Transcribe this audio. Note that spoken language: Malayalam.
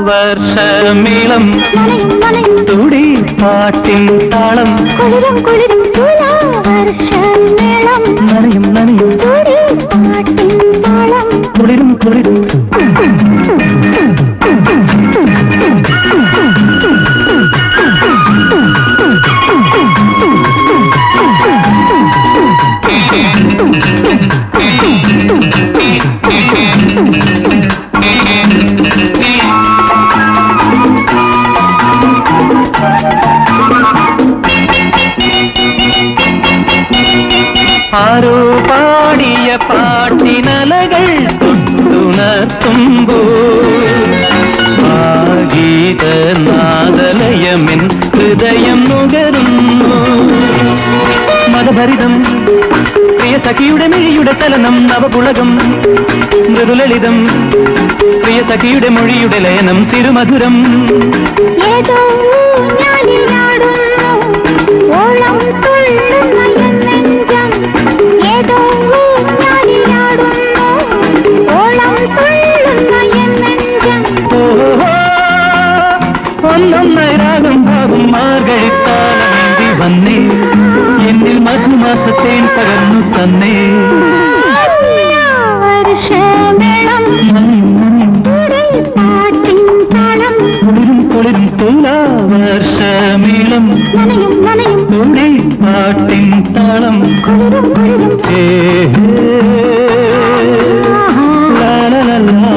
വർഷമേളം തുടി പാട്ടിൻ താളം കുളിരും കുളിരും വർഷമേളം നനയും നനയും തുടി പാട്ടിൻ താളം കുളിരും കുളിരും ആരോ പാടിയ പാട്ടിനലകൾ തൊട്ടുണർത്തുമ്പോ ഗീതനാദലയമെൻ ഹൃദയം നുകരുന്നു മതഭരിതം പ്രിയ സഖിയുടെ മിഴിയുടെ ചലനം നവപുളകം മൃദുലളിതം പ്രിയ സഖിയുടെ മൊഴിയുടെ ലയനം തിരുമധുരം ഏതോ ഓളം തുള്ളുന്ന നെഞ്ചം ഏതോ ഓളം തുള്ളുന്ന നെഞ്ചം ഒന്നൊന്നായി രാഗം ഭാവം മാർഗഴിക്കാലമേന്തി വന്നേ എന്നിൽ മധുമാസത്തേൻ പകർന്നു തന്നേ വർഷമേളം പാട്ടിൻ താളം കുളിരും കുളിരും തുലാവർഷമേളം നനയും നനയും തുടി പാട്ടിൻ താളം കുളിരും കുളിരും la la la la